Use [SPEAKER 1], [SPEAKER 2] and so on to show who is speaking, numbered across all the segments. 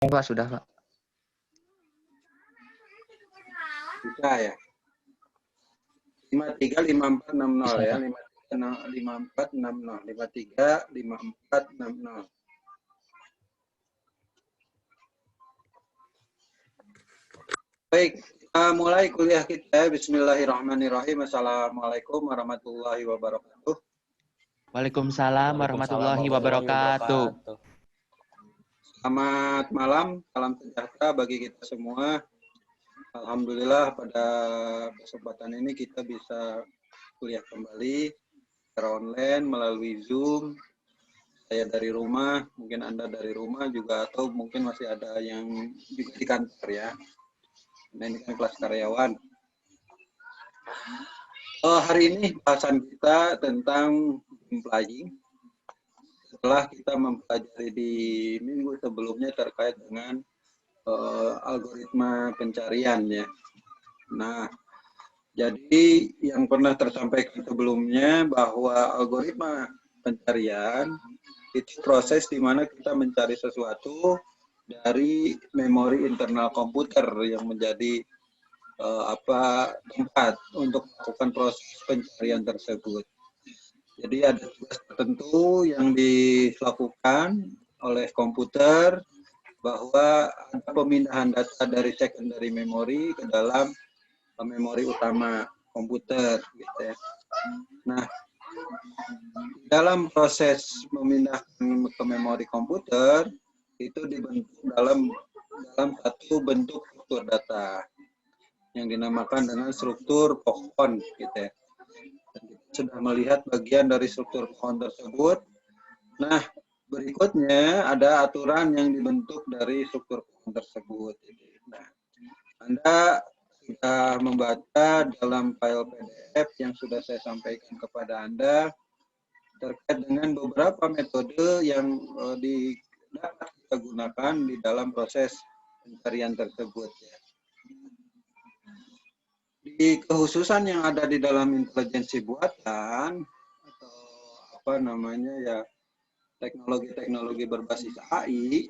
[SPEAKER 1] Pak, sudah, Pak.
[SPEAKER 2] Bisa ya. 535460 ya. 535460. 535460. Baik, kita mulai kuliah kita. Bismillahirrahmanirrahim. Assalamualaikum warahmatullahi wabarakatuh.
[SPEAKER 1] Waalaikumsalam warahmatullahi wabarakatuh.
[SPEAKER 2] Selamat malam, salam sejahtera bagi kita semua. Alhamdulillah pada kesempatan ini kita bisa kuliah kembali secara online melalui Zoom. Saya dari rumah, mungkin Anda dari rumah juga, atau mungkin masih ada yang juga di kantor ya. Nah, ini kan kelas karyawan. Hari ini bahasan kita tentang game. Setelah kita mempelajari di minggu sebelumnya terkait dengan algoritma pencarian ya. Nah, jadi yang pernah tersampaikan sebelumnya bahwa algoritma pencarian itu proses di mana kita mencari sesuatu dari memori internal komputer yang menjadi tempat untuk melakukan proses pencarian tersebut. Jadi ada tugas tertentu yang dilakukan oleh komputer bahwa ada pemindahan data dari secondary memory ke dalam memori utama komputer gitu ya. Nah, dalam proses memindahkan ke memori komputer itu dibentuk dalam satu bentuk struktur data yang dinamakan dengan struktur pohon gitu ya. Dan kita sudah melihat bagian dari struktur pohon tersebut. Nah, berikutnya ada aturan yang dibentuk dari struktur pohon tersebut. Nah, Anda sudah membaca dalam file PDF yang sudah saya sampaikan kepada Anda terkait dengan beberapa metode yang dapat kita gunakan di dalam proses pencarian tersebut. Di kekhususan yang ada di dalam intelijensi buatan atau teknologi-teknologi berbasis AI,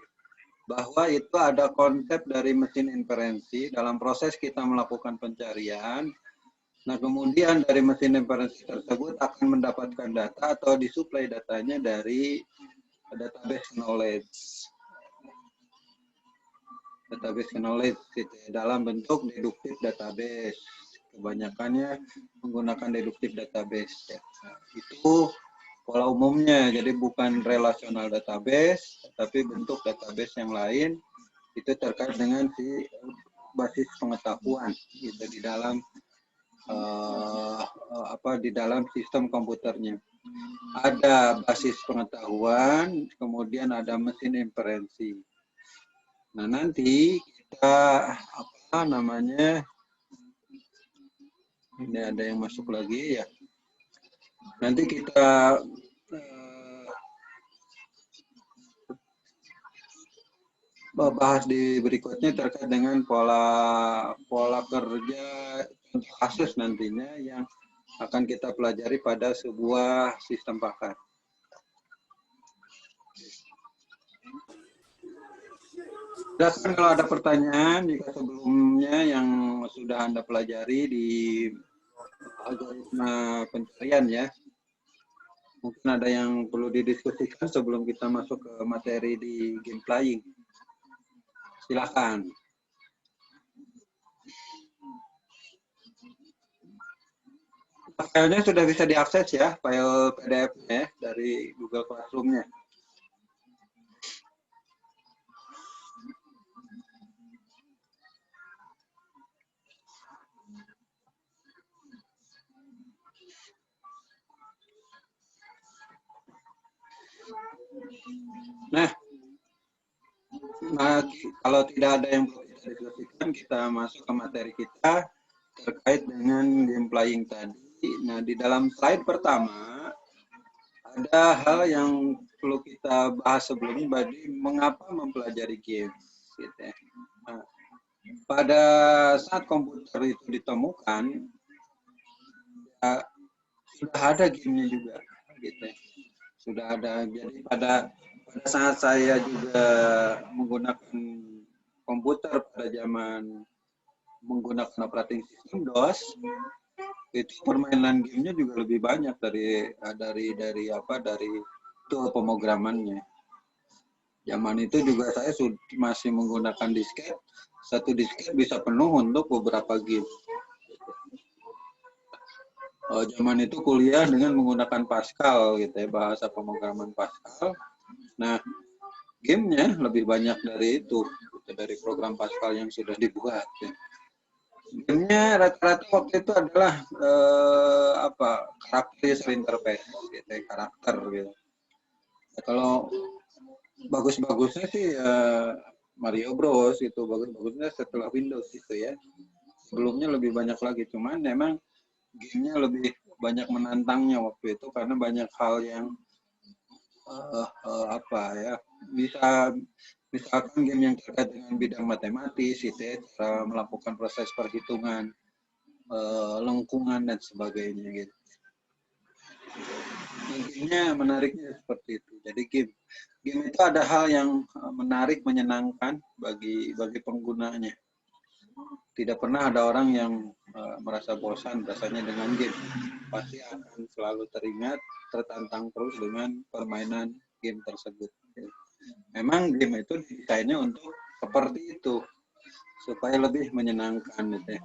[SPEAKER 2] bahwa itu ada konsep dari mesin inferensi dalam proses kita melakukan pencarian. Nah, kemudian dari mesin inferensi tersebut akan mendapatkan data atau disuplai datanya dari database knowledge. Database knowledge gitu ya, dalam bentuk deduktif database. Kebanyakannya menggunakan deduktif database. Ya. Itu pola umumnya, jadi bukan relational database, tapi bentuk database yang lain itu terkait dengan si basis pengetahuan gitu di dalam di dalam sistem komputernya. Ada basis pengetahuan, kemudian ada mesin inferensi. Nah, nanti kita ini ada yang masuk lagi ya. Nanti kita bahas di berikutnya terkait dengan pola kerja kasus nantinya yang akan kita pelajari pada sebuah sistem pakar. Silakan kalau ada pertanyaan jika sebelumnya yang sudah Anda pelajari di algoritma pencarian ya. Mungkin ada yang perlu didiskusikan sebelum kita masuk ke materi di game playing. Silakan. Filenya sudah bisa diakses ya, file PDF-nya dari Google Classroom-nya. Nah, kalau tidak ada yang perlu kita diskusikan, kita masuk ke materi kita terkait dengan game playing tadi. Nah, di dalam slide pertama, ada hal yang perlu kita bahas sebelumnya, mengapa mempelajari game. Gitu ya. Nah, pada saat komputer itu ditemukan, sudah ada gamenya juga. Gitu ya. Sudah ada. Jadi pada pada saat saya juga menggunakan komputer pada zaman menggunakan operating system DOS, itu permainan gamenya juga lebih banyak dari tool pemrogramannya. Zaman itu juga saya masih menggunakan disket, satu disket bisa penuh untuk beberapa game. Zaman itu kuliah dengan menggunakan Pascal gitu ya, bahasa pemrograman Pascal. Nah, gamenya lebih banyak dari itu, gitu, dari program Pascal yang sudah dibuat. Ya. Gamenya rata-rata waktu itu adalah karakter user interface, gitu, karakter gitu. Ya, kalau bagus-bagusnya sih Mario Bros itu bagus-bagusnya setelah Windows itu ya. Sebelumnya lebih banyak lagi, cuman memang gamenya lebih banyak menantangnya waktu itu karena banyak hal yang bisa misalkan game yang terkait dengan bidang matematis itu ya, cara melakukan proses perhitungan lengkungan dan sebagainya gitu. Intinya menariknya seperti itu. Jadi game itu ada hal yang menarik, menyenangkan bagi penggunanya. Tidak pernah ada orang yang merasa bosan rasanya dengan game. Pasti akan selalu teringat, tertantang terus dengan permainan game tersebut. Memang game itu desainnya untuk seperti itu, supaya lebih menyenangkan. Gitu ya.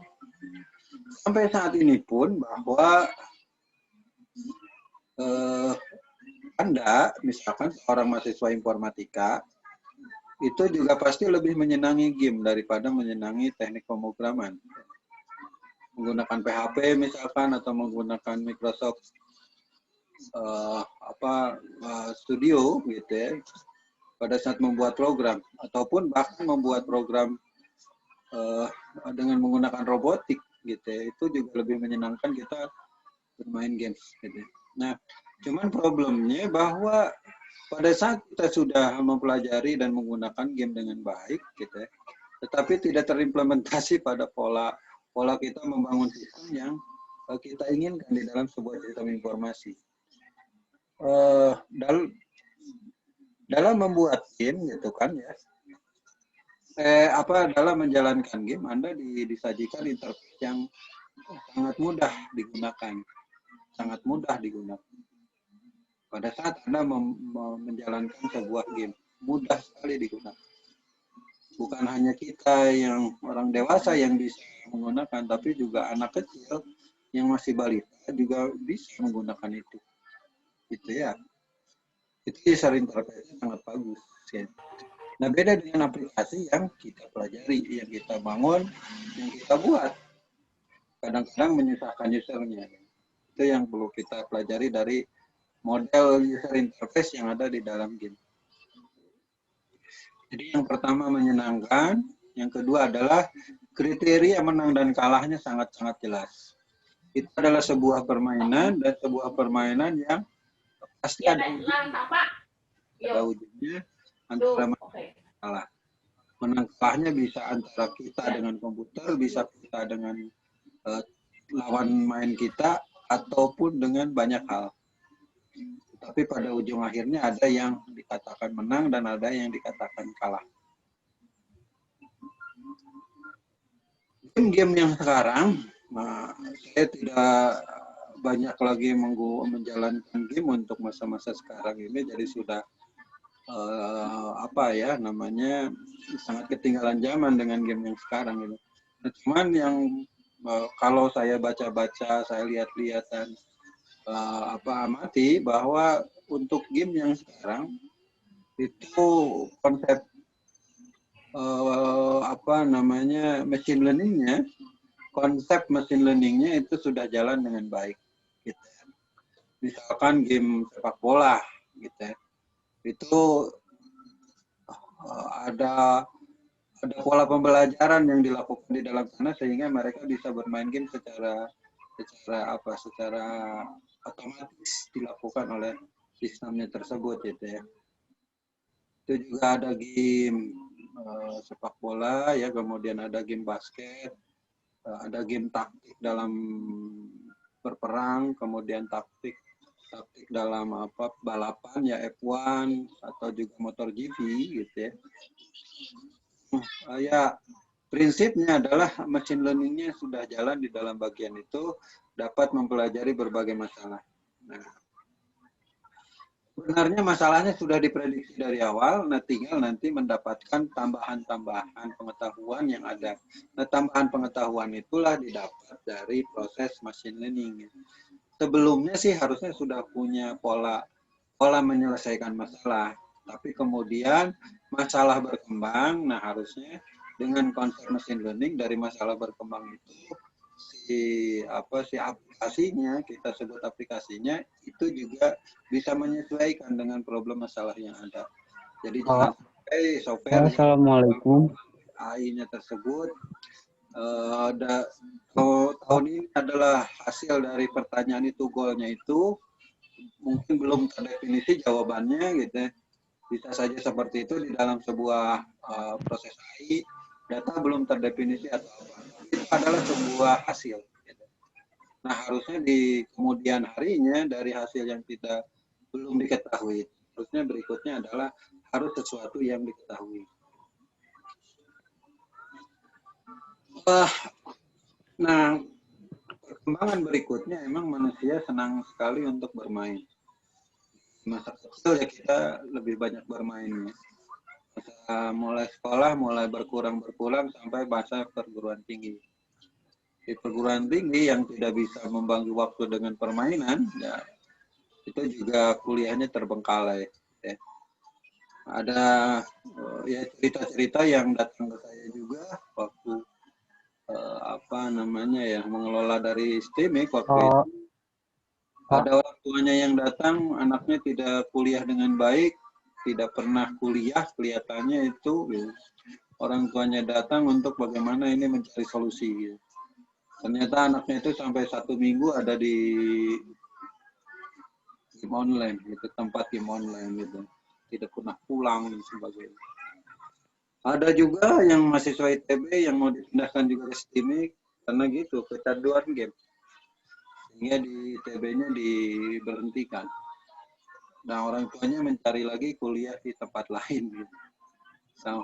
[SPEAKER 2] Sampai saat ini pun bahwa Anda, misalkan seorang mahasiswa informatika, itu juga pasti lebih menyenangi game daripada menyenangi teknik pemrograman. Menggunakan PHP misalkan atau menggunakan Microsoft Studio gitu ya, pada saat membuat program ataupun bahkan membuat program dengan menggunakan robotik gitu ya, itu juga lebih menyenangkan kita bermain games gitu. Nah, cuman problemnya bahwa pada saat kita sudah mempelajari dan menggunakan game dengan baik gitu ya, tetapi tidak terimplementasi pada pola kita membangun sistem yang kita inginkan di dalam sebuah sistem informasi. Dalam membuat game gitu kan ya, dalam menjalankan game Anda disajikan interface yang sangat mudah digunakan. Pada saat Anda menjalankan sebuah game, mudah sekali digunakan. Bukan hanya kita yang orang dewasa yang bisa menggunakan, tapi juga anak kecil yang masih balita juga bisa menggunakan itu. Gitu ya. Itu user interface sangat bagus. Ya. Nah, beda dengan aplikasi yang kita pelajari, yang kita bangun, yang kita buat. Kadang-kadang menyusahkan usernya. Itu yang perlu kita pelajari dari model user interface yang ada di dalam game. Jadi yang pertama menyenangkan, yang kedua adalah kriteria menang dan kalahnya sangat-sangat jelas. Itu adalah sebuah permainan dan sebuah permainan yang pasti ada ujungnya antara menang dan kalah. Menang kalahnya bisa antara kita dengan komputer, bisa kita dengan lawan main kita, ataupun dengan banyak hal. Tapi pada ujung akhirnya ada yang dikatakan menang dan ada yang dikatakan kalah. Game yang sekarang, saya tidak banyak lagi menjalankan game untuk masa-masa sekarang ini, jadi sudah sangat ketinggalan zaman dengan game yang sekarang ini. Nah, cuman yang kalau saya baca-baca, saya lihat-lihat dan amati bahwa untuk game yang sekarang itu konsep machine learning-nya, konsep machine learning-nya itu sudah jalan dengan baik. Gitu. Misalkan game sepak bola, gitu. Itu ada pola pembelajaran yang dilakukan di dalam sana sehingga mereka bisa bermain game secara otomatis dilakukan oleh sistemnya tersebut, gitu ya. Itu juga ada game sepak bola ya, kemudian ada game basket, ada game taktik dalam berperang, kemudian taktik taktik dalam apa balapan ya F1 atau juga motor GP gitu ya. Ya prinsipnya adalah machine learning-nya sudah jalan di dalam bagian itu dapat mempelajari berbagai masalah. Nah, sebenarnya masalahnya sudah diprediksi dari awal, nah tinggal nanti mendapatkan tambahan-tambahan pengetahuan yang ada. Nah, tambahan pengetahuan itulah didapat dari proses machine learning. Sebelumnya sih harusnya sudah punya pola menyelesaikan masalah, tapi kemudian masalah berkembang, nah harusnya dengan konsep machine learning dari masalah berkembang itu si aplikasinya, kita sebut aplikasinya itu juga bisa menyesuaikan dengan problem masalah yang ada. Jadi jangan sampai software
[SPEAKER 3] Assalamualaikum.
[SPEAKER 2] AI-nya tersebut tahun ini adalah hasil dari pertanyaan itu, goalnya itu mungkin belum terdefinisi jawabannya gitu. Bisa saja seperti itu di dalam sebuah proses AI, data belum terdefinisi atau apa. Itu adalah sebuah hasil. Nah, harusnya di kemudian harinya dari hasil yang belum diketahui, harusnya berikutnya adalah harus sesuatu yang diketahui. Nah, perkembangan berikutnya emang manusia senang sekali untuk bermain. Masa kecil ya kita lebih banyak bermainnya. Mulai sekolah, mulai berkurang sampai masa perguruan tinggi. Di perguruan tinggi yang tidak bisa membagi waktu dengan permainan, ya itu juga kuliahnya terbengkalai. Ya. Ada ya cerita-cerita yang datang ke saya juga waktu mengelola dari STIMIK waktu itu. Ada orang tuanya yang datang, anaknya tidak kuliah dengan baik, tidak pernah kuliah, kelihatannya itu ya. Orang tuanya datang untuk bagaimana ini mencari solusi. Ya. Ternyata anaknya itu sampai 1 minggu ada di game online, gitu, tempat game online gitu, tidak pernah pulang dan sebagainya. Ada juga yang mahasiswa ITB yang mau dipindahkan juga ke STIMIK karena gitu kecanduan game, sehingga di ITB-nya diberhentikan. Nah orang tuanya mencari lagi kuliah di tempat lain, gitu.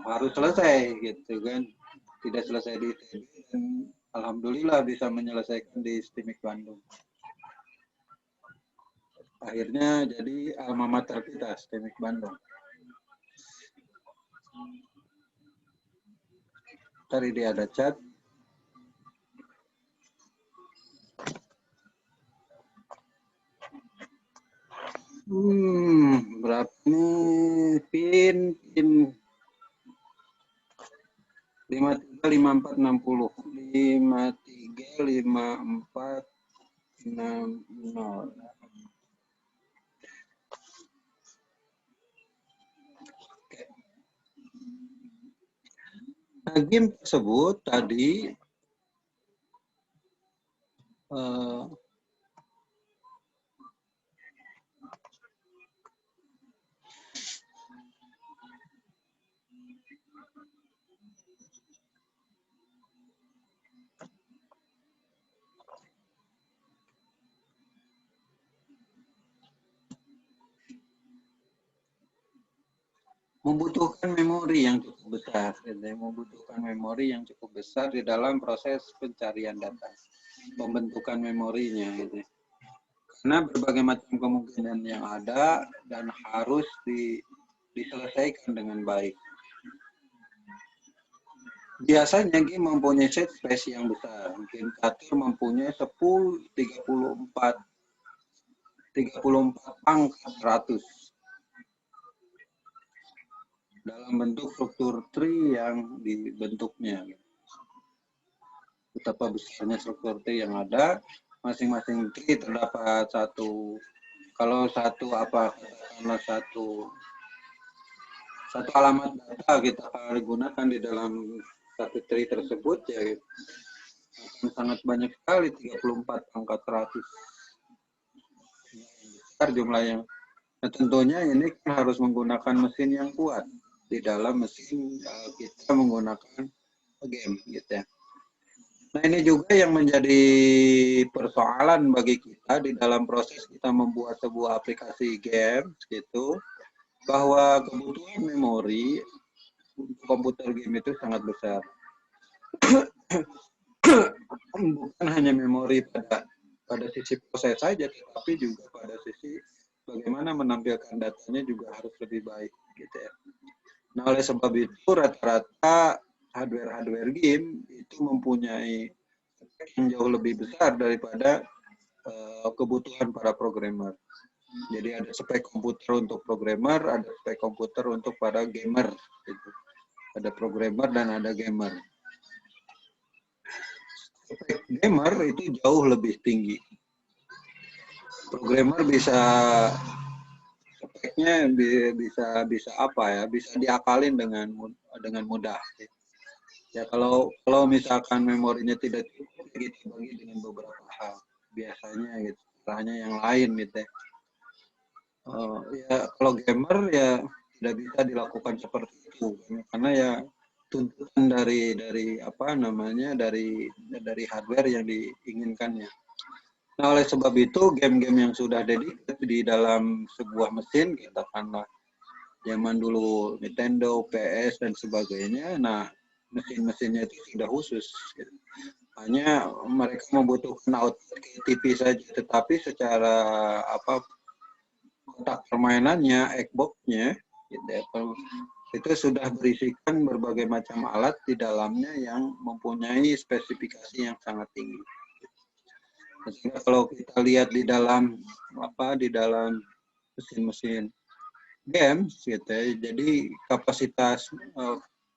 [SPEAKER 2] Harus selesai gitu kan, tidak selesai di ITB dan alhamdulillah bisa menyelesaikan di STIMIK Bandung. Akhirnya jadi alma mater kita, STIMIK Bandung. Tadi dia ada chat. Berapa nih pin 535460 535460. Nah, game tersebut tadi membutuhkan memori yang cukup besar, di dalam proses pencarian data, pembentukan memorinya, gitu. Karena berbagai macam kemungkinan yang ada dan harus diselesaikan dengan baik. Biasanya game mempunyai set space yang besar, game catur mempunyai 34 pangkat 100. Dalam bentuk struktur tree yang dibentuknya. Betapa besarnya struktur tree yang ada, masing-masing tree terdapat satu alamat data kita gunakan di dalam satu tree tersebut ya sangat banyak sekali, 34 pangkat 100. Besar jumlahnya. Nah, tentunya ini kan harus menggunakan mesin yang kuat. Di dalam mesin kita menggunakan game gitu ya. Nah, ini juga yang menjadi persoalan bagi kita di dalam proses kita membuat sebuah aplikasi game gitu, bahwa kebutuhan memori untuk komputer game itu sangat besar. Bukan hanya memori pada sisi proses saja, tetapi juga pada sisi bagaimana menampilkan datanya juga harus lebih baik gitu ya. Nah, oleh sebab itu rata-rata hardware game itu mempunyai spek yang jauh lebih besar daripada kebutuhan para programmer. Jadi ada spek komputer untuk programmer, ada spek komputer untuk para gamer gitu. Ada programmer dan ada gamer. Spek gamer itu jauh lebih tinggi. Programmer bisa speknya bisa apa ya? Bisa diakalin dengan mudah. Ya kalau misalkan memorinya tidak cukup, kita bagi dengan beberapa hal. Biasanya gitu, caranya yang lain gitu ya. Ya kalau gamer ya tidak bisa dilakukan seperti itu karena ya tuntutan dari apa namanya dari hardware yang diinginkannya. Nah, oleh sebab itu game-game yang sudah dedicated di dalam sebuah mesin, katakanlah zaman dulu Nintendo, PS dan sebagainya. Nah, mesin-mesinnya itu sudah khusus. Gitu. Hanya mereka membutuhkan output TV saja, tetapi secara apa kotak permainannya, Xbox-nya, gitu ya, itu sudah berisikan berbagai macam alat di dalamnya yang mempunyai spesifikasi yang sangat tinggi. Sehingga kalau kita lihat di dalam mesin-mesin games gitu ya, jadi kapasitas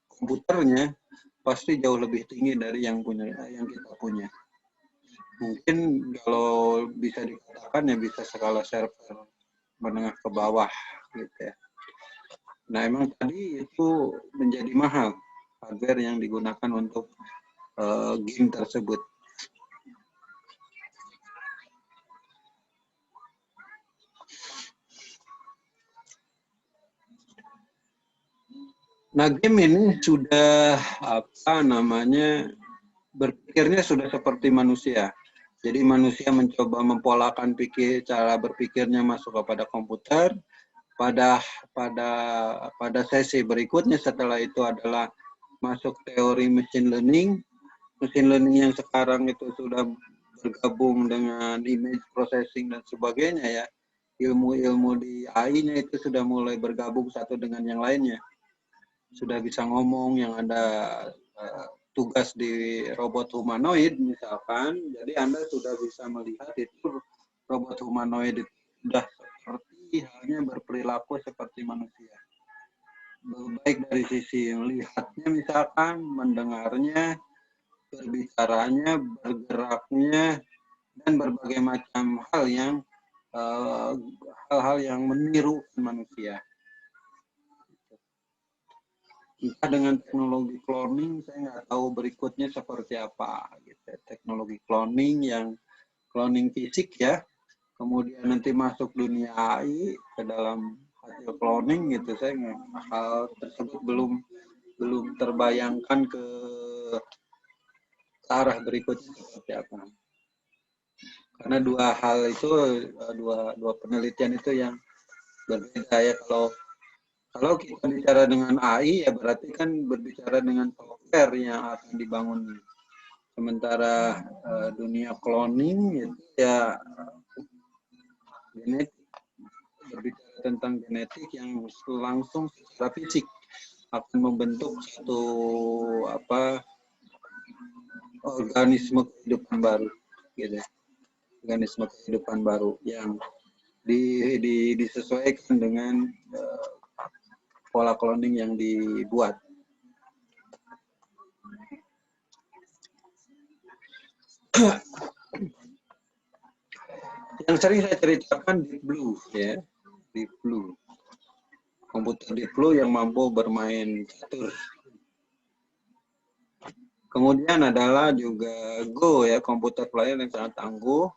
[SPEAKER 2] komputernya pasti jauh lebih tinggi dari yang kita punya. Mungkin kalau bisa dikatakan ya bisa skala server menengah ke bawah gitu ya. Nah, emang tadi itu menjadi mahal hardware yang digunakan untuk game tersebut. Nah, game ini sudah apa namanya berpikirnya sudah seperti manusia. Jadi manusia mencoba mempolakan cara berpikirnya masuk kepada komputer. Pada sesi berikutnya setelah itu adalah masuk teori machine learning. Machine learning yang sekarang itu sudah bergabung dengan image processing dan sebagainya ya. Ilmu-ilmu di AI-nya itu sudah mulai bergabung satu dengan yang lainnya. Sudah bisa ngomong, yang ada tugas di robot humanoid misalkan, jadi Anda sudah bisa melihat itu robot humanoid itu sudah seperti halnya berperilaku seperti manusia. Baik dari sisi melihatnya misalkan, mendengarnya, berbicaranya, bergeraknya, dan berbagai macam hal-hal yang meniru manusia. Entah dengan teknologi cloning, saya nggak tahu berikutnya seperti apa. Gitu. Teknologi cloning yang cloning fisik ya, kemudian nanti masuk dunia AI ke dalam hasil cloning gitu. Saya hal tersebut belum terbayangkan ke arah berikutnya seperti apa. Karena dua hal itu, dua penelitian itu yang berbeda ya. Kalau kita bicara dengan AI, ya berarti kan berbicara dengan software yang akan dibangun. Sementara dunia cloning itu ya genetik, berbicara tentang genetik yang langsung secara fisik akan membentuk satu organisme kehidupan baru, gitu. Organisme kehidupan baru yang disesuaikan dengan pola cloning yang dibuat. Yang sering saya ceritakan Deep Blue ya, Deep Blue, komputer Deep Blue yang mampu bermain catur. Kemudian adalah juga Go ya, komputer player yang sangat tangguh.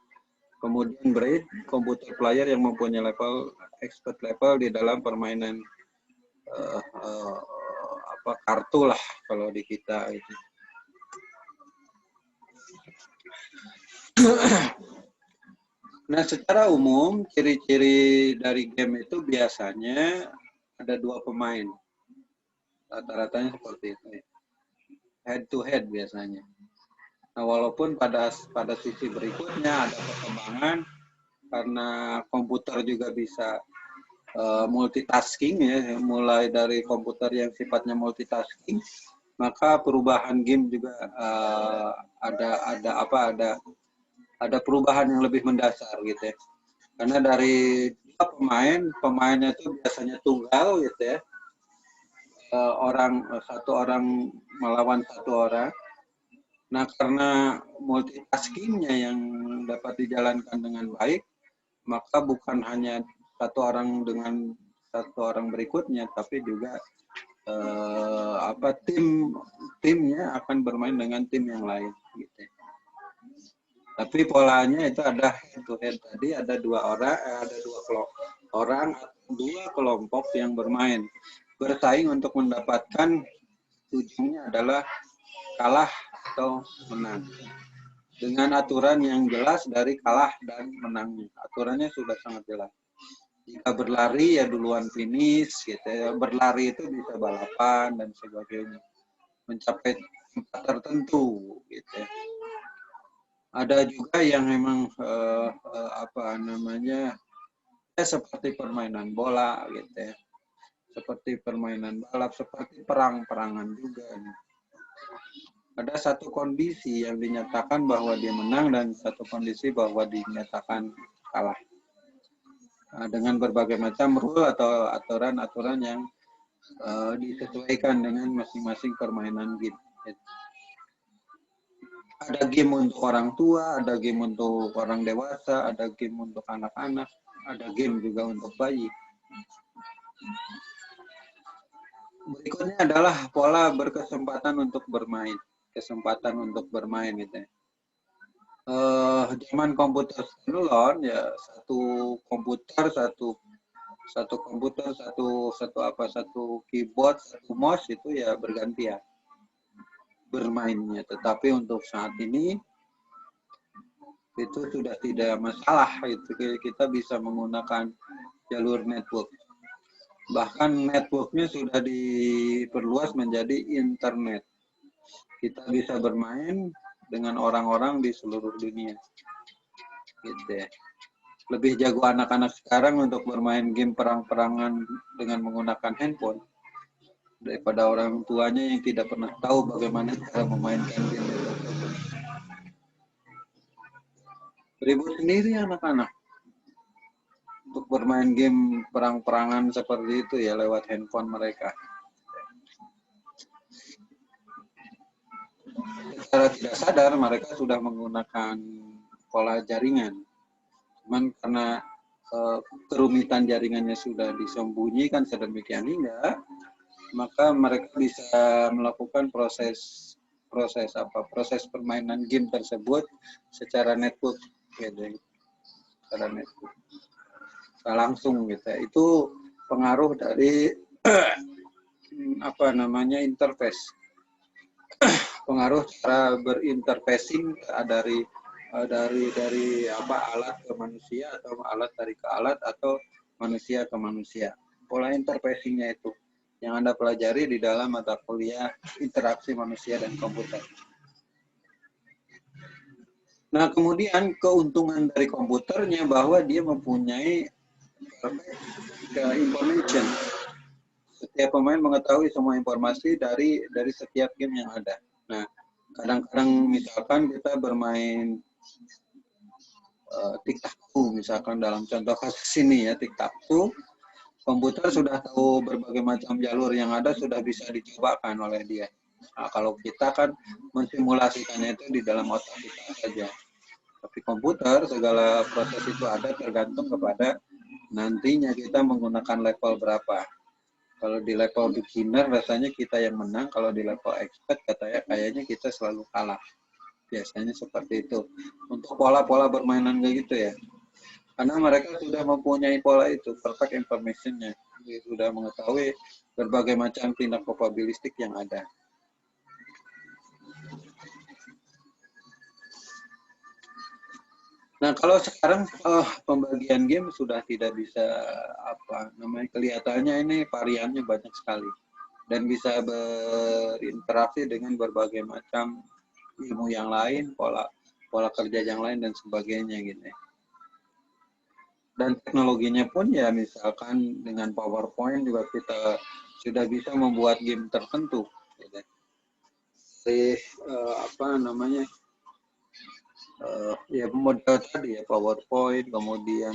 [SPEAKER 2] Kemudian Braid, komputer player yang mempunyai level expert level di dalam permainan kartu lah kalau di kita itu. Nah, secara umum ciri-ciri dari game itu biasanya ada 2 pemain. Rata-ratanya seperti itu. Head to head biasanya. Nah, walaupun pada sisi berikutnya ada perkembangan karena komputer juga bisa multitasking ya, mulai dari komputer yang sifatnya multitasking, maka perubahan game juga ada perubahan yang lebih mendasar gitu ya. Karena dari pemainnya itu biasanya tunggal gitu ya. Satu orang melawan satu orang. Nah, karena multitaskingnya yang dapat dijalankan dengan baik, maka bukan hanya satu orang dengan satu orang berikutnya, tapi juga timnya akan bermain dengan tim yang lain. Gitu. Tapi polanya itu ada head to head tadi, ada dua kelompok yang bersaing untuk mendapatkan ujungnya adalah kalah atau menang. Dengan aturan yang jelas dari kalah dan menangnya. Aturannya sudah sangat jelas. Jika berlari ya duluan finish, gitu ya. Berlari itu bisa balapan dan sebagainya. Mencapai tempat tertentu, gitu ya. Ada juga yang memang seperti permainan bola, gitu ya. Seperti permainan balap, seperti perang-perangan juga. Ada satu kondisi yang dinyatakan bahwa dia menang dan satu kondisi bahwa dinyatakan kalah. Nah, dengan berbagai macam rule atau aturan-aturan yang disesuaikan dengan masing-masing permainan game. Ada game untuk orang tua, ada game untuk orang dewasa, ada game untuk anak-anak, ada game juga untuk bayi. Berikutnya adalah pola berkesempatan untuk bermain. Kesempatan untuk bermain gitu ya. Zaman komputer standalone ya satu keyboard, satu mouse itu ya bergantian bermainnya. Tetapi untuk saat ini itu sudah tidak masalah, itu kita bisa menggunakan jalur network. Bahkan networknya sudah diperluas menjadi internet. Kita bisa bermain dengan orang-orang di seluruh dunia. Gitu ya. Lebih jago anak-anak sekarang untuk bermain game perang-perangan dengan menggunakan handphone daripada orang tuanya yang tidak pernah tahu bagaimana cara memainkan game tersebut. Ribut sendiri anak-anak untuk bermain game perang-perangan seperti itu ya lewat handphone mereka. Secara tidak sadar mereka sudah menggunakan pola jaringan. Cuman karena kerumitan jaringannya sudah disembunyikan sedemikian hingga, maka mereka bisa melakukan proses permainan game tersebut secara network gitu. Secara network. Langsung gitu. Itu pengaruh dari interface. Pengaruh cara berinterfacing dari alat ke manusia atau alat ke alat atau manusia ke manusia. Pola interfacingnya itu yang Anda pelajari di dalam mata kuliah interaksi manusia dan komputer. Nah, kemudian keuntungan dari komputernya bahwa dia mempunyai information. Setiap pemain mengetahui semua informasi dari setiap game yang ada. Nah, kadang-kadang misalkan kita bermain tic-tac-toe, misalkan dalam contoh kasus ini ya, tic-tac-toe, komputer sudah tahu berbagai macam jalur yang ada, sudah bisa dicobakan oleh dia. Nah, kalau kita kan mensimulasikannya itu di dalam otak kita saja. Tapi komputer, segala proses itu ada tergantung kepada nantinya kita menggunakan level berapa. Kalau di level beginner rasanya kita yang menang, kalau di level expert kayaknya kita selalu kalah. Biasanya seperti itu. Untuk pola-pola bermainan kayak gitu ya. Karena mereka sudah mempunyai pola itu, perfect information-nya. Sudah mengetahui berbagai macam tindak probabilistik yang ada. Nah, kalau sekarang pembagian game sudah tidak bisa kelihatannya ini variannya banyak sekali dan bisa berinteraksi dengan berbagai macam ilmu yang lain, pola kerja yang lain dan sebagainya gitu. Dan teknologinya pun ya misalkan dengan PowerPoint juga kita sudah bisa membuat game tertentu. Gitu. Jadi ya model tadi ya PowerPoint, kemudian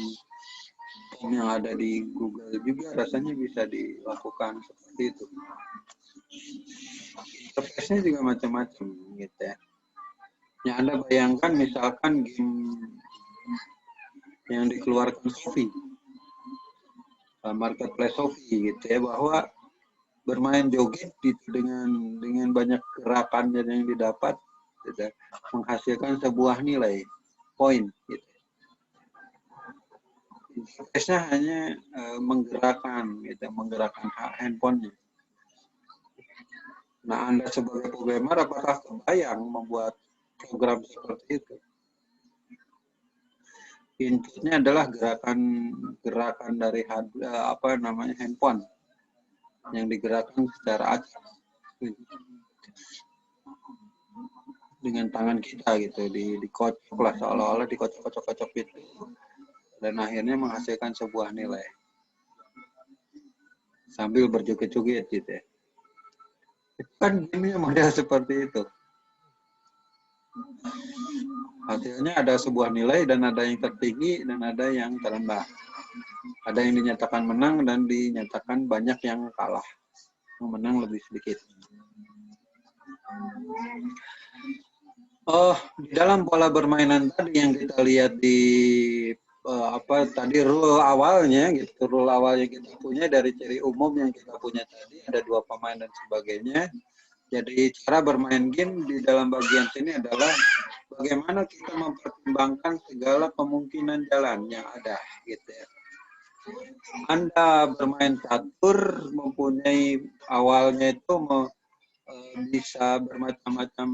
[SPEAKER 2] yang ada di Google juga rasanya bisa dilakukan seperti itu. Interface-nya juga macam-macam gitu ya. Yang Anda bayangkan misalkan game yang dikeluarkan Shopee, marketplace Shopee gitu ya, bahwa bermain joget gitu dengan banyak gerakan yang didapat gitu, menghasilkan sebuah nilai poin gitu. Interface-nya hanya menggerakkan handphonenya. Nah, Anda sebagai programmer apakah kebayang membuat program seperti itu? Inputnya adalah gerakan dari handphone yang digerakkan secara acak dengan tangan kita gitu, dikocok lah, seolah-olah dikocok-kocok gitu, dan akhirnya menghasilkan sebuah nilai sambil berjoget-joget gitu ya. Itu kan gamenya model seperti itu. Hasilnya ada sebuah nilai dan ada yang tertinggi dan ada yang terendah. Ada yang dinyatakan menang dan dinyatakan banyak yang kalah. Yang menang lebih sedikit. Di dalam pola permainan tadi yang kita lihat di rule awalnya kita punya dari ciri umum yang kita punya tadi, ada 2 pemain dan sebagainya. Jadi cara bermain game di dalam bagian sini adalah bagaimana kita mempertimbangkan segala kemungkinan jalan yang ada gitu ya. Anda bermain catur mempunyai awalnya itu bisa bermacam-macam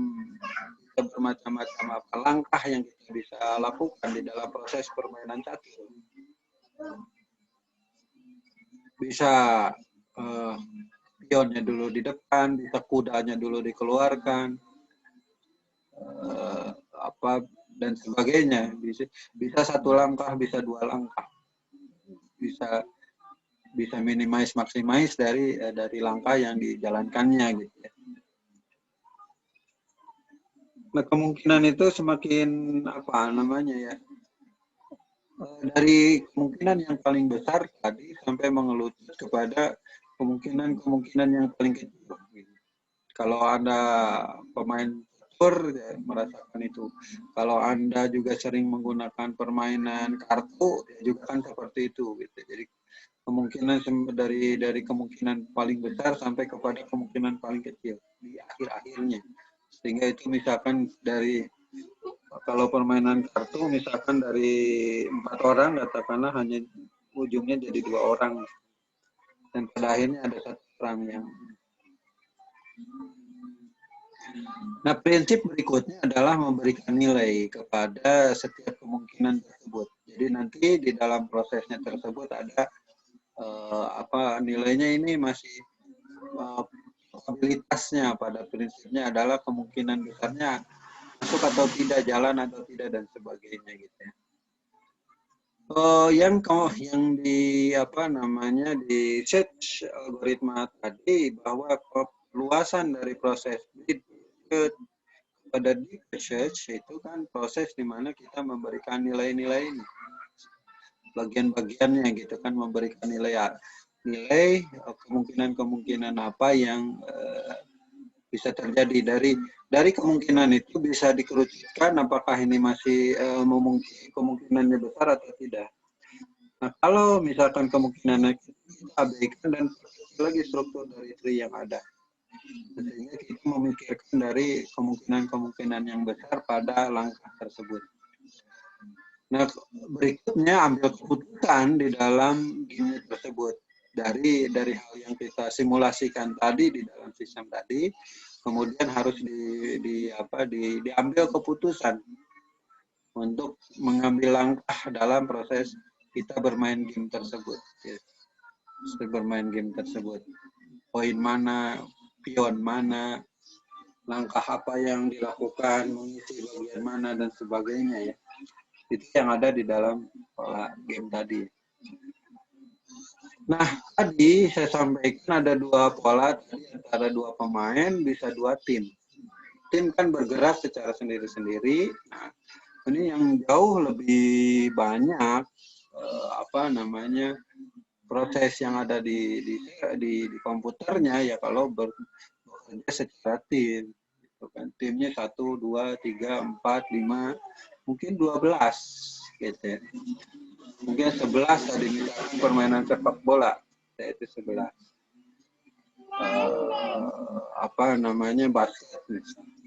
[SPEAKER 2] langkah yang kita bisa lakukan di dalam proses permainan catur. Bisa pionnya dulu di depan, bisa kudanya dulu dikeluarkan, dan sebagainya. Bisa 1 langkah, bisa 2 langkah, bisa maximize dari langkah yang dijalankannya gitu ya. Nah, kemungkinan itu semakin dari kemungkinan yang paling besar tadi sampai mengelucut kepada kemungkinan yang paling kecil. Kalau Anda pemain catur ya, merasakan itu. Kalau Anda juga sering menggunakan permainan kartu ya juga kan seperti itu gitu. Jadi kemungkinan dari kemungkinan paling besar sampai kepada kemungkinan paling kecil di akhir-akhirnya. Sehingga itu misalkan kalau permainan kartu misalkan dari 4 orang katakanlah hanya ujungnya jadi 2 orang dan pada akhirnya ada 1 orang yang. Nah, prinsip berikutnya adalah memberikan nilai kepada setiap kemungkinan tersebut. Jadi nanti di dalam prosesnya tersebut ada nilainya ini masih probabilitasnya, pada prinsipnya adalah kemungkinan besarnya masuk atau tidak, jalan atau tidak dan sebagainya gitu ya. Yang di search algoritma tadi bahwa luasan dari proses pada deep research itu kan proses di mana kita memberikan nilai-nilai ini, bagian-bagiannya gitu kan, memberikan nilai kemungkinan apa yang bisa terjadi. Dari kemungkinan itu bisa dikerucutkan apakah ini masih kemungkinannya besar atau tidak. Nah, kalau misalkan kemungkinannya kita abaikan dan lagi struktur dari tree yang ada. Sehingga kita memikirkan dari kemungkinan-kemungkinan yang besar pada langkah tersebut. Nah, berikutnya ambil keputusan di dalam game tersebut. Dari hal yang kita simulasikan tadi di dalam sistem tadi, kemudian harus diambil keputusan untuk mengambil langkah dalam proses kita bermain game tersebut. Ya. Bermain game tersebut. Poin mana, pion mana, langkah apa yang dilakukan, mengisi bagian mana, dan sebagainya ya. Itu yang ada di dalam pola game tadi. Nah, tadi saya sampaikan ada dua pola, antara dua pemain, bisa dua tim. Tim kan bergerak secara sendiri-sendiri. Nah, ini yang jauh lebih banyak proses yang ada di komputernya ya kalau bekerja secara tim. Timnya 1, 2, 3, 4, 5, mungkin 12 gitu ya. Mungkin 11 tadi misalkan permainan sepak bola, yaitu 11. Basket misalnya.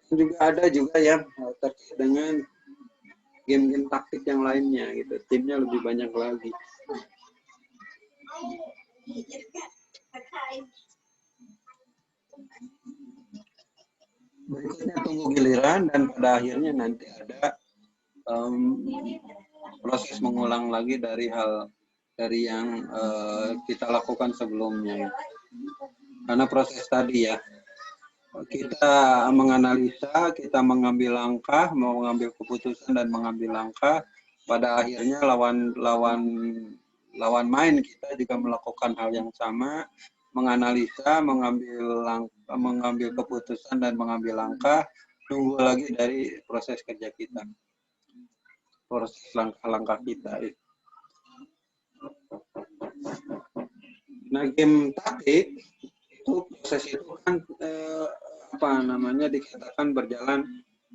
[SPEAKER 2] Juga ada juga yang terkait dengan game-game taktik yang lainnya gitu. Timnya lebih banyak lagi. Berikutnya tunggu giliran dan pada akhirnya nanti ada proses mengulang lagi dari yang kita lakukan sebelumnya. Karena proses tadi ya, kita menganalisa, kita mengambil langkah, mau mengambil keputusan dan mengambil langkah. Pada akhirnya lawan main kita juga melakukan hal yang sama, menganalisa, mengambil keputusan dan mengambil langkah. Tunggu lagi dari proses kerja kita, proses langkah-langkah kita. Nah, game taktik itu proses itu kan dikatakan berjalan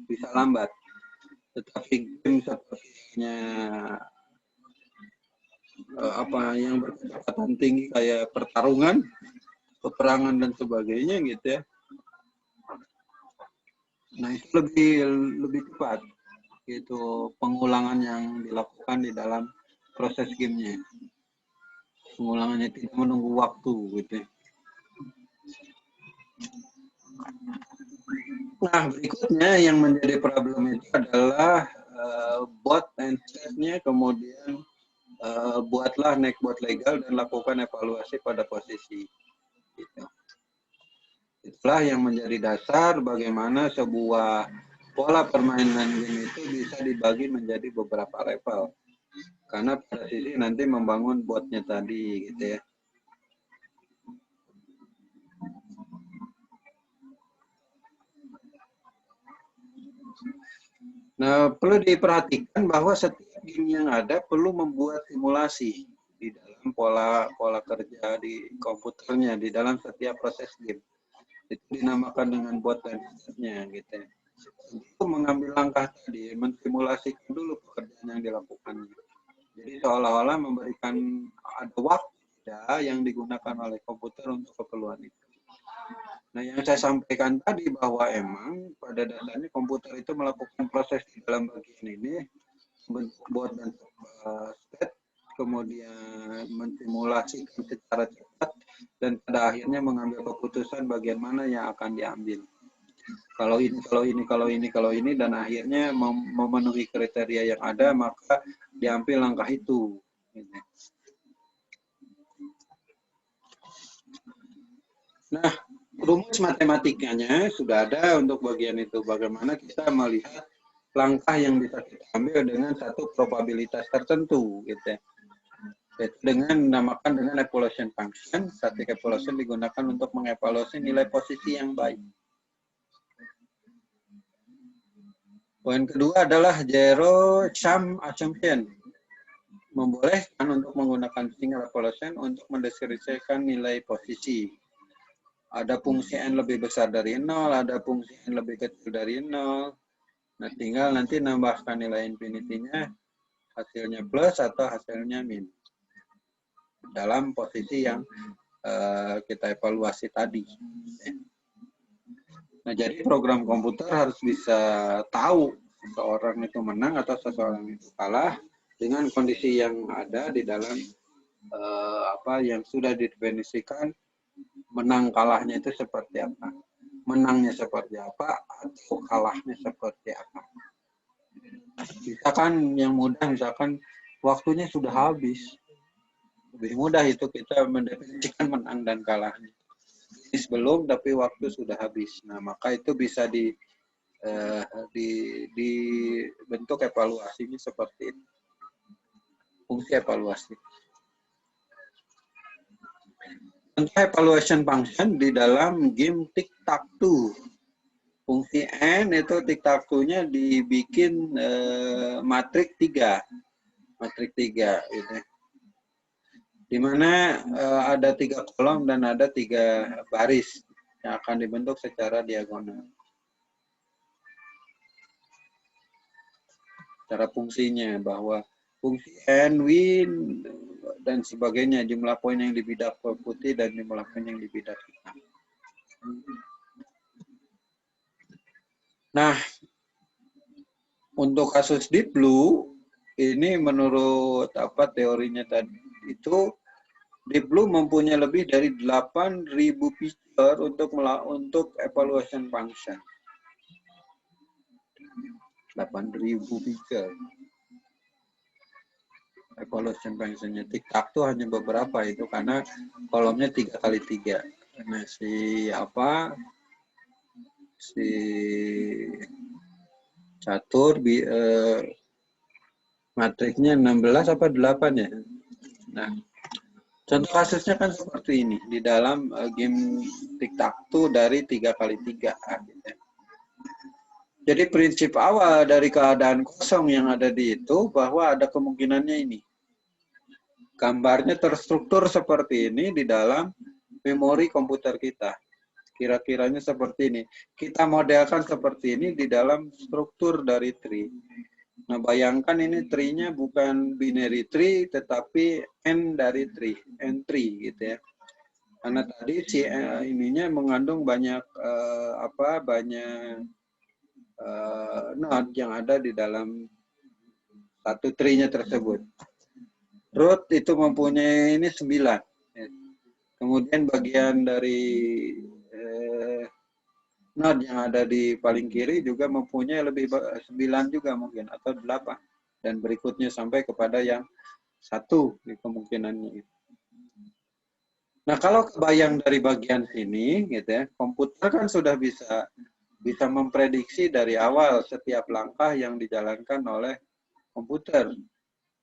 [SPEAKER 2] bisa lambat. Tetapi game sepertinya yang berkecepatan tinggi kayak pertarungan, peperangan dan sebagainya gitu ya. Nah, itu lebih cepat gitu pengulangan yang dilakukan di dalam proses gamenya. Pengulangannya tidak menunggu waktu gitu ya. Nah, berikutnya yang menjadi problem itu adalah bot and set-nya, kemudian buatlah neckbot legal dan lakukan evaluasi pada posisi. Gitu. Itulah yang menjadi dasar bagaimana sebuah pola permainan game itu bisa dibagi menjadi beberapa level. Karena pada sisi nanti membangun botnya tadi gitu ya. Nah, perlu diperhatikan bahwa setiap game yang ada perlu membuat simulasi di dalam pola kerja di komputernya, di dalam setiap proses game. Itu dinamakan dengan bot dan setnya gitu ya. Untuk mengambil langkah tadi, mensimulasikan dulu pekerjaan yang dilakukan. Jadi seolah-olah memberikan ada waktu yang digunakan oleh komputer untuk keperluan itu. Nah, yang saya sampaikan tadi bahwa emang pada dasarnya komputer itu melakukan proses di dalam bagian ini, bentuk bot dan state, kemudian mensimulasikan secara cepat, dan pada akhirnya mengambil keputusan bagian mana yang akan diambil. Kalau ini, dan akhirnya memenuhi kriteria yang ada, maka diambil langkah itu. Nah, rumus matematikanya sudah ada untuk bagian itu. Bagaimana kita melihat langkah yang bisa kita ambil dengan satu probabilitas tertentu, gitu ya. Dengan dinamakan dengan evaluation function. Static evaluation digunakan untuk mengevaluasi nilai posisi yang baik. Poin kedua adalah zero sum assumption. Membolehkan untuk menggunakan single evaluation untuk mendeskripsikan nilai posisi. Ada fungsi n lebih besar dari 0, ada fungsi n lebih kecil dari 0. Nah, tinggal nanti nambahkan nilai infinity-nya, hasilnya plus atau hasilnya min. Dalam posisi yang kita evaluasi tadi. Nah, jadi program komputer harus bisa tahu seseorang itu menang atau seseorang itu kalah dengan kondisi yang ada di dalam yang sudah didefinisikan. Menang kalahnya itu seperti apa, menangnya seperti apa, atau kalahnya seperti apa. Misalkan yang mudah, misalkan waktunya sudah habis. Lebih mudah itu kita mendefinisikan menang dan kalahnya. Sebelum tapi waktu sudah habis. Nah, maka itu bisa dibentuk evaluasinya seperti itu. Fungsi evaluasi. Contoh evaluation function di dalam game tic-tac-toe. Fungsi N itu tic-tac-toe-nya dibikin matrik 3. Matrik 3 gitu. Di mana ada 3 kolom dan ada 3 baris yang akan dibentuk secara diagonal. Cara fungsinya bahwa fungsi N, win, dan sebagainya, jumlah poin yang dibidak putih dan jumlah poin yang dibidak hitam. Nah, untuk kasus Deep Blue, ini menurut apa teorinya tadi itu, Deep Blue mempunyai lebih dari 8.000 feature untuk evaluation function. 8.000 feature. Evaluation function-nya tic-tac-toe hanya beberapa itu karena kolomnya 3x3. Nah, si catur matriknya 16 apa 8 ya. Nah, contoh kasusnya kan seperti ini di dalam game tic-tac-toe dari 3x3. Gitu. Jadi prinsip awal dari keadaan kosong yang ada di itu bahwa ada kemungkinannya ini. Gambarnya terstruktur seperti ini di dalam memori komputer kita. Kira-kiranya seperti ini. Kita modelkan seperti ini di dalam struktur dari tree. Nah, bayangkan ini tree-nya bukan binary tree, tetapi N dari tree, N tree gitu ya. Karena tadi si ininya mengandung banyak node yang ada di dalam satu tree-nya tersebut. Root itu mempunyai ini 9. Kemudian bagian dari node yang ada di paling kiri juga mempunyai lebih 9 juga mungkin, atau 8. Dan berikutnya sampai kepada yang 1 di kemungkinannya. Nah, kalau kebayang dari bagian sini, gitu ya, komputer kan sudah bisa memprediksi dari awal setiap langkah yang dijalankan oleh komputer.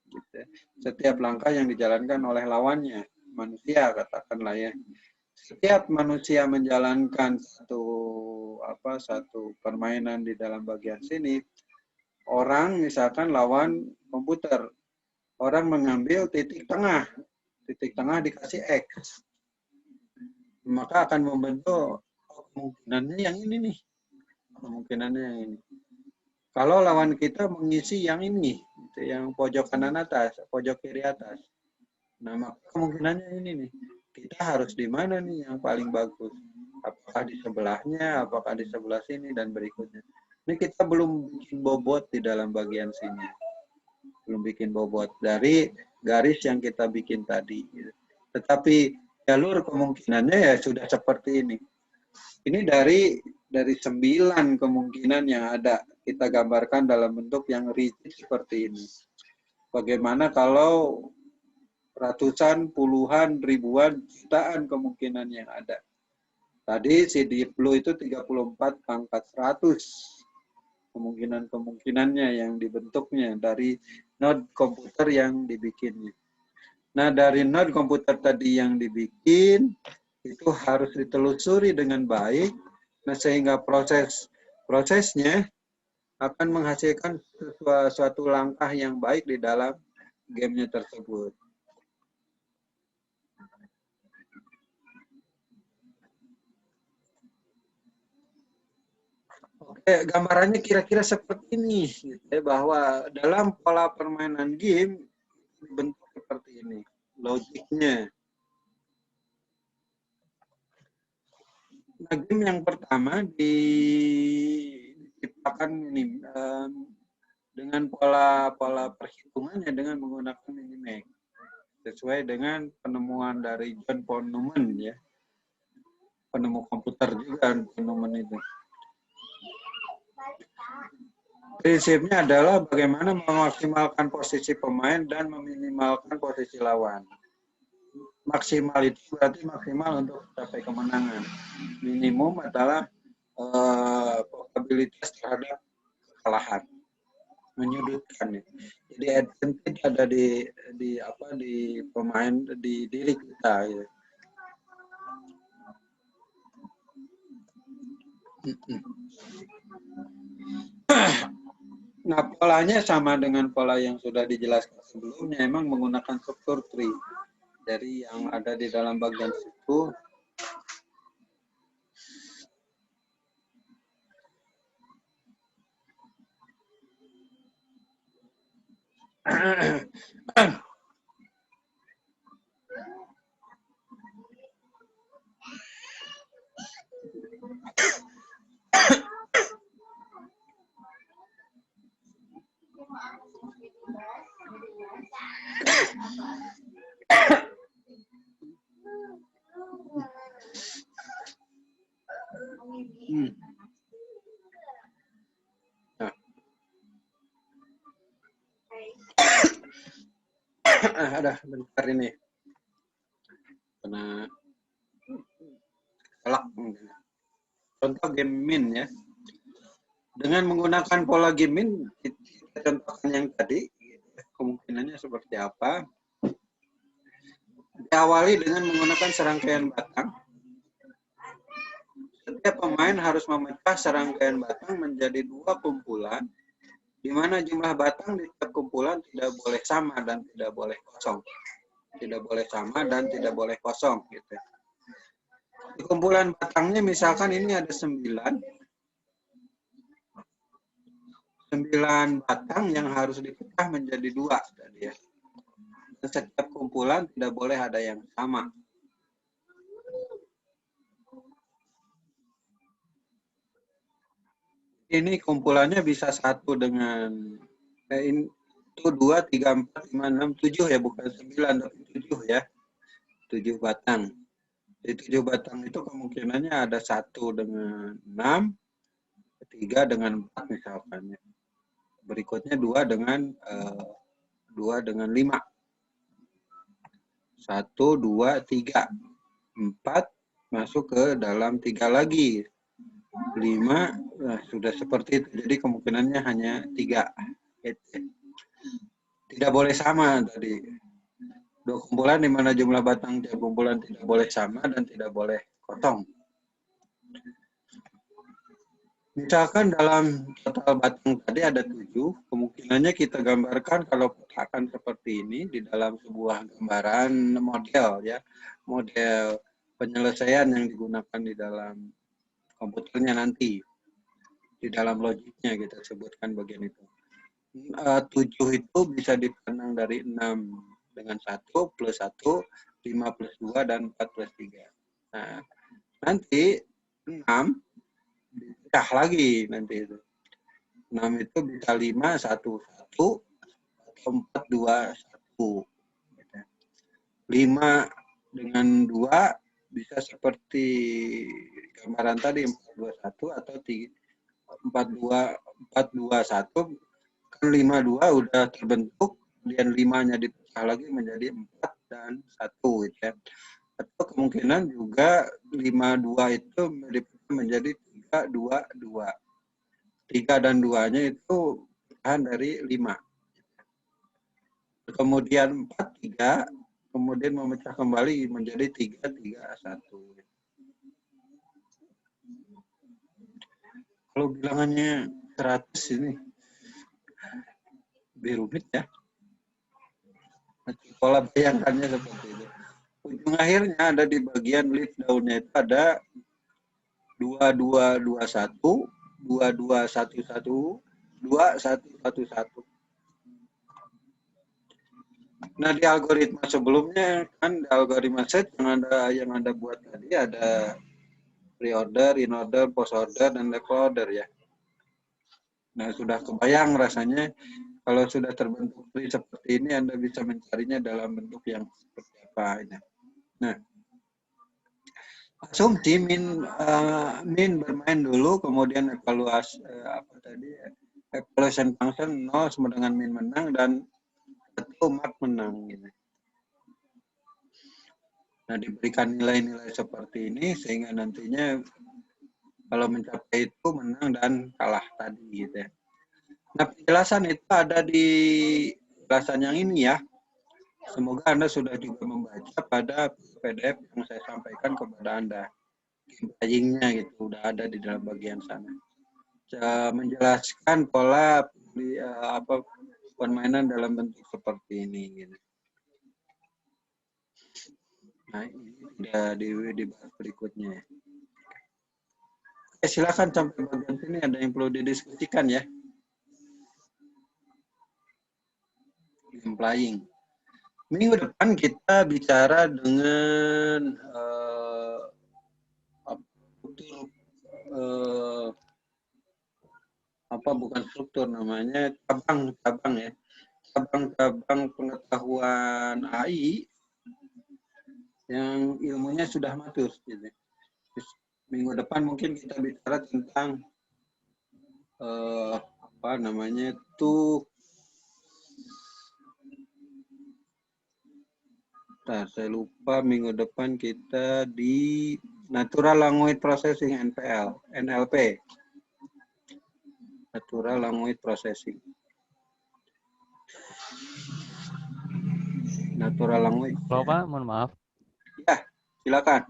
[SPEAKER 2] Gitu. Setiap langkah yang dijalankan oleh lawannya, manusia katakanlah ya. Setiap manusia menjalankan satu permainan di dalam bagian sini, orang misalkan lawan komputer, orang mengambil titik tengah dikasih X, maka akan membentuk kemungkinannya yang ini nih, kemungkinannya yang ini. Kalau lawan kita mengisi yang ini, yang pojok kanan atas, pojok kiri atas. Nah, maka kemungkinannya ini nih. Kita harus di mana nih yang paling bagus? Apakah di sebelahnya, apakah di sebelah sini, dan berikutnya. Ini kita belum bikin bobot di dalam bagian sini. Belum bikin bobot dari garis yang kita bikin tadi. Tetapi jalur kemungkinannya ya sudah seperti ini. Ini dari 9 kemungkinan yang ada kita gambarkan dalam bentuk yang rigid seperti ini. Bagaimana kalau ratusan, puluhan, ribuan, jutaan kemungkinan yang ada. Tadi si Deep Blue itu 34 pangkat 100 kemungkinannya yang dibentuknya dari node komputer yang dibikinnya. Nah, dari node komputer tadi yang dibikin itu harus ditelusuri dengan baik. Nah, sehingga prosesnya akan menghasilkan suatu langkah yang baik di dalam gamenya tersebut. Oke, gambarannya kira-kira seperti ini, gitu ya, bahwa dalam pola permainan game bentuk seperti ini, logiknya. Nah, game yang pertama diciptakan ini dengan pola perhitungannya dengan menggunakan Minimax sesuai dengan penemuan dari John von Neumann ya, penemu komputer juga von Neumann itu. prinsipnya adalah bagaimana memaksimalkan posisi pemain dan meminimalkan posisi lawan. Maksimal itu berarti maksimal untuk mencapai kemenangan. Minimum adalah probabilitas terhadap kekalahan, menyudutkan. Jadi advantage ada di pemain, di diri kita. Ya. Nah, polanya sama dengan pola yang sudah dijelaskan sebelumnya, emang menggunakan struktur tree. Dari yang ada di dalam bagian situ. Ada bentar ini kena kelak. Contoh game min ya. Dengan menggunakan pola game min, kita contohkan yang tadi, kemungkinannya seperti apa? Diawali dengan menggunakan serangkaian batang. Setiap pemain harus memecah serangkaian batang menjadi 2 kumpulan, di mana jumlah batang di setiap kumpulan tidak boleh sama dan tidak boleh kosong. Tidak boleh sama dan tidak boleh kosong. Gitu. Di kumpulan batangnya misalkan ini ada 9 batang yang harus dipecah menjadi 2 tadi ya. Dan setiap kumpulan tidak boleh ada yang sama. Ini kumpulannya bisa 1 dengan itu 2, 3, 4, 5, 6, 7 ya, bukan 9 tapi 7 ya. 7 batang. Di 7 batang itu kemungkinannya ada 1 dengan 6, 3 dengan 4 misalkan. Berikutnya 2 dengan 5. 1, 2, 3. 4 masuk ke dalam 3 lagi. 5, nah, sudah seperti itu. Jadi kemungkinannya hanya 3. Tidak boleh sama tadi. 2 kumpulan di mana jumlah batang tiap kumpulan tidak boleh sama dan tidak boleh kosong. Misalkan dalam total batang tadi ada 7, kemungkinannya kita gambarkan kalau petakan seperti ini di dalam sebuah gambaran model ya, model penyelesaian yang digunakan di dalam komputernya nanti, di dalam logiknya kita sebutkan bagian itu. 7 itu bisa dipandang dari 6 dengan 1 plus 1, 5 plus 2, dan 4 plus 3. Nah, nanti 6 dipecah lagi nanti itu. 6 itu bisa 5, 1, 1, atau 4, 2, 1. 5 dengan 2 bisa seperti gambaran tadi 4, 2, 1 atau 4, 2, 1. Kan 5, 2 udah terbentuk, kemudian 5-nya dipecah lagi menjadi 4 dan 1. Gitu ya. Atau kemungkinan juga 5, 2 itu dipecah menjadi 3, 2, 2. 3 dan 2-nya itu pecahan dari 5. Kemudian 4, 3, kemudian memecah kembali menjadi 3, 3, 1. Kalau bilangannya 100 ini lebih rumit ya. Pola bayangkannya seperti itu. Ujung akhirnya ada di bagian leaf down-nya itu ada 2, 2, 2, 1, 2, 2, 1, 1, 2, 1, 1, 1. Nah, di algoritma sebelumnya kan di algoritma set yang ada buat tadi ada pre-order, in-order, post-order, dan level-order ya. Nah, sudah kebayang rasanya kalau sudah terbentuk tree seperti ini, Anda bisa mencarinya dalam bentuk yang seperti apa. Nah, asumsi min bermain dulu, kemudian evaluasi evaluation function 0 sama dengan min menang dan 1 mark menang gitu. Nah, diberikan nilai-nilai seperti ini sehingga nantinya kalau mencapai itu menang dan kalah tadi gitu ya. Nah, penjelasan itu ada di penjelasan yang ini ya. Semoga Anda sudah juga membaca pada PDF yang saya sampaikan kepada Anda. Playing-nya gitu udah ada di dalam bagian sana. Menjelaskan pola permainan dalam bentuk seperti ini gitu. Nah, ini udah dibahas berikutnya. Oke, silakan sampai bagian sini ada yang perlu didiskusikan ya. Implying. Minggu depan kita bicara dengan bukan struktur namanya cabang-cabang ya. Cabang-cabang pengetahuan AI yang ilmunya sudah matur gitu. Minggu depan mungkin kita bicara tentang saya lupa minggu depan kita di Natural Language Processing NLP. Natural Language Processing. Natural Language.
[SPEAKER 1] Halo Pak, mohon maaf.
[SPEAKER 2] Ya, silakan.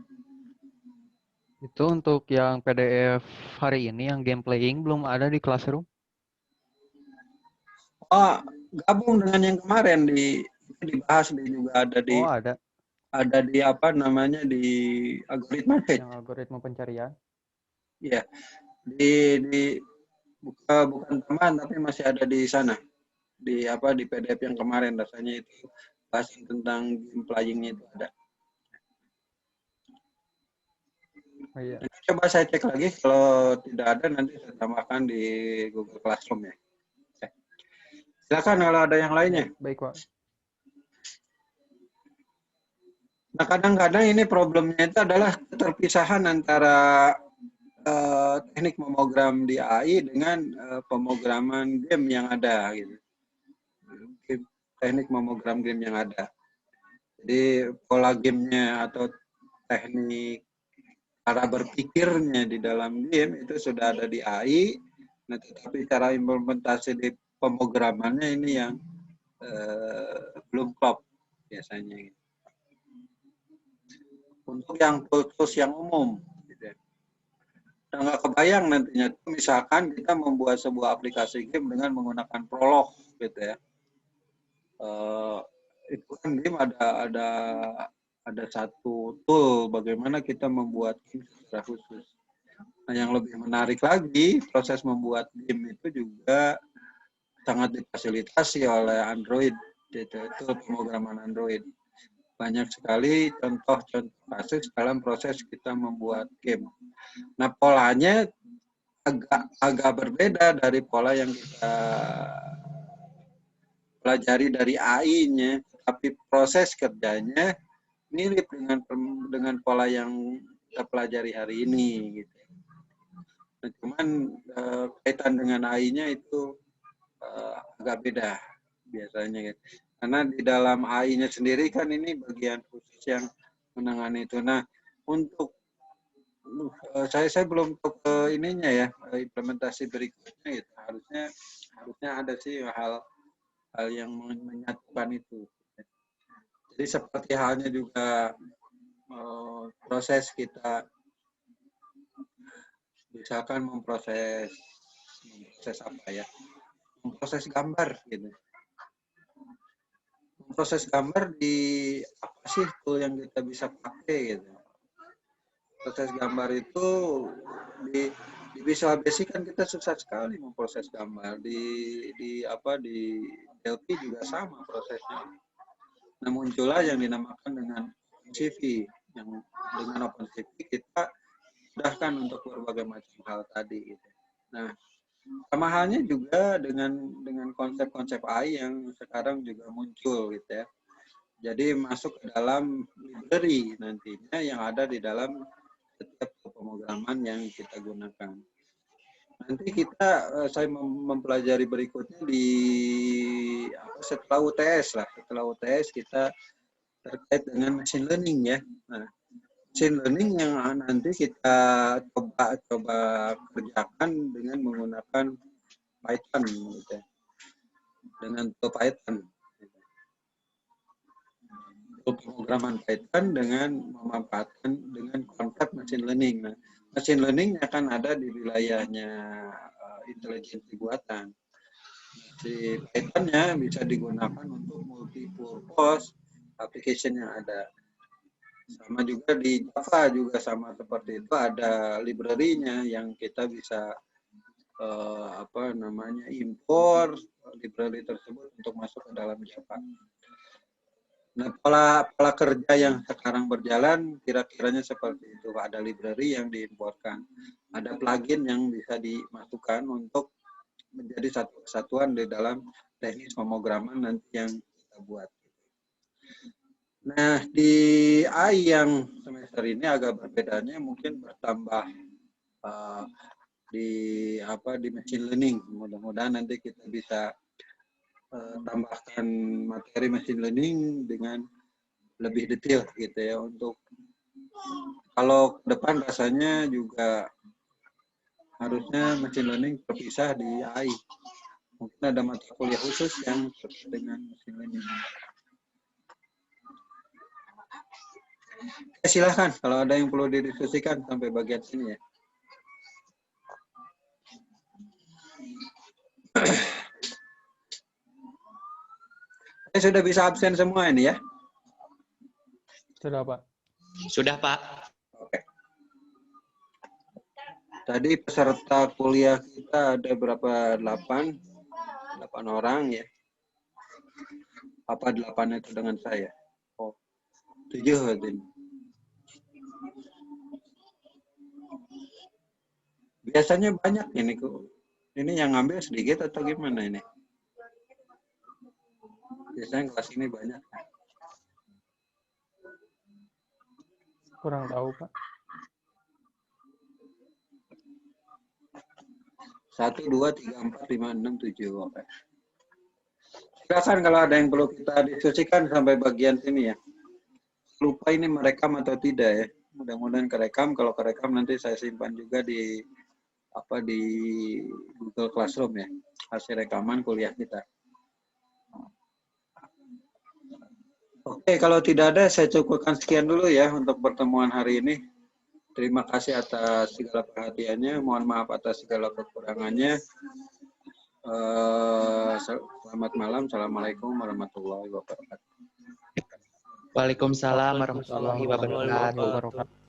[SPEAKER 1] Itu untuk yang PDF hari ini, yang game playing belum ada di Classroom.
[SPEAKER 2] Oh, gabung dengan yang kemarin dibahas juga ada di.
[SPEAKER 1] Oh, ada.
[SPEAKER 2] Ada di di algoritma H.
[SPEAKER 1] Yang algoritma pencarian.
[SPEAKER 2] Iya. Bukan teman tapi masih ada di sana. Di PDF yang kemarin rasanya itu bahas tentang game playing-nya itu ada.
[SPEAKER 1] Oh, iya.
[SPEAKER 2] Nanti coba saya cek lagi, kalau tidak ada nanti saya tambahkan di Google Classroom ya. Oke. Silakan kalau ada yang lainnya.
[SPEAKER 1] Ya, baik Pak.
[SPEAKER 2] Nah, kadang-kadang ini problemnya itu adalah keterpisahan antara teknik memogram di AI dengan pemrograman game yang ada gitu. Teknik memogram game yang ada. Jadi pola gamenya atau teknik cara berpikirnya di dalam game itu sudah ada di AI. Nah, tetapi cara implementasi di pemrogramannya ini yang belum klop biasanya. Untuk yang tools yang umum, gitu ya. Nah, nggak kebayang nantinya, misalkan kita membuat sebuah aplikasi game dengan menggunakan Prolog, gitu ya. Itu kan game ada satu tool bagaimana kita membuat game secara khusus. Nah, yang lebih menarik lagi, proses membuat game itu juga sangat difasilitasi oleh Android, itu pemrograman Android. Banyak sekali contoh-contoh kasus dalam proses kita membuat game. Nah, polanya agak berbeda dari pola yang kita pelajari dari AI-nya, tapi proses kerjanya mirip dengan pola yang kita pelajari hari ini gitu. Nah, cuman kaitan dengan AI-nya itu agak beda biasanya gitu. Karena di dalam AI-nya sendiri kan ini bagian khusus yang menangani itu. Nah, untuk saya belum tahu ke ininya ya, implementasi berikutnya gitu. Harusnya ada sih hal yang menyatukan itu. Jadi seperti halnya juga proses kita misalkan memproses apa ya? Memproses gambar gitu. Proses gambar di apa sih tool yang kita bisa pakai gitu. Proses gambar itu di Visual Basic kan kita susah sekali memproses gambar. Di Delphi juga sama prosesnya. Nah, muncullah yang dinamakan dengan OpenCV. Yang dengan OpenCV kita mudahkan untuk berbagai macam hal tadi gitu. Nah, sama halnya juga dengan konsep-konsep AI yang sekarang juga muncul gitu ya. Jadi masuk ke dalam library nantinya yang ada di dalam setiap pemrograman yang kita gunakan. Nanti kita saya mempelajari berikutnya di setelah UTS lah. Setelah UTS kita terkait dengan machine learning ya. Nah, machine learning yang nanti kita coba kerjakan dengan menggunakan Python gitu ya. Dengan tool Python. Pemrograman Python dengan memanfaatkan dengan konsep machine learning. Nah, machine learning akan ada di wilayahnya intelijensi buatan. Si Python-nya bisa digunakan untuk multi-purpose application yang ada. Sama juga di Java juga sama seperti itu, ada library-nya yang kita bisa impor library tersebut untuk masuk ke dalam Java. Nah, pola kerja yang sekarang berjalan kira-kiranya seperti itu. Ada library yang diimporkan, ada plugin yang bisa dimasukkan untuk menjadi satu kesatuan di dalam teknis pemrograman nanti yang kita buat. Nah, di AI yang semester ini agak berbedanya mungkin bertambah di machine learning. Mudah-mudahan nanti kita bisa tambahkan materi machine learning dengan lebih detail gitu ya, untuk kalau ke depan rasanya juga harusnya machine learning terpisah di AI. Mungkin ada mata kuliah khusus yang terkait dengan machine learning. Silahkan kalau ada yang perlu didiskusikan sampai bagian sini ya. Sudah bisa absen semua ini ya?
[SPEAKER 3] Sudah, Pak.
[SPEAKER 4] Sudah, Pak.
[SPEAKER 2] Oke. Tadi peserta kuliah kita ada berapa? 8 orang ya. Apa 8 itu dengan saya? Oh, 7 berarti. Biasanya banyak ini kok. Ini yang ngambil sedikit atau gimana ini? Biasanya kelas ini banyak.
[SPEAKER 3] Kurang tahu, Pak.
[SPEAKER 2] 1, 2, 3, 4, 5, 6, 7. Oke. Silakan kalau ada yang perlu kita diskusikan sampai bagian sini ya. Lupa ini merekam atau tidak ya. Mudah-mudahan kerekam. Kalau kerekam nanti saya simpan juga di Google Classroom ya. Hasil rekaman kuliah kita. Oke, kalau tidak ada saya cukupkan sekian dulu ya untuk pertemuan hari ini. Terima kasih atas segala perhatiannya. Mohon maaf atas segala kekurangannya. Selamat malam. Assalamualaikum warahmatullahi wabarakatuh.
[SPEAKER 4] Waalaikumsalam warahmatullahi wabarakatuh.
[SPEAKER 3] Wabarakatuh.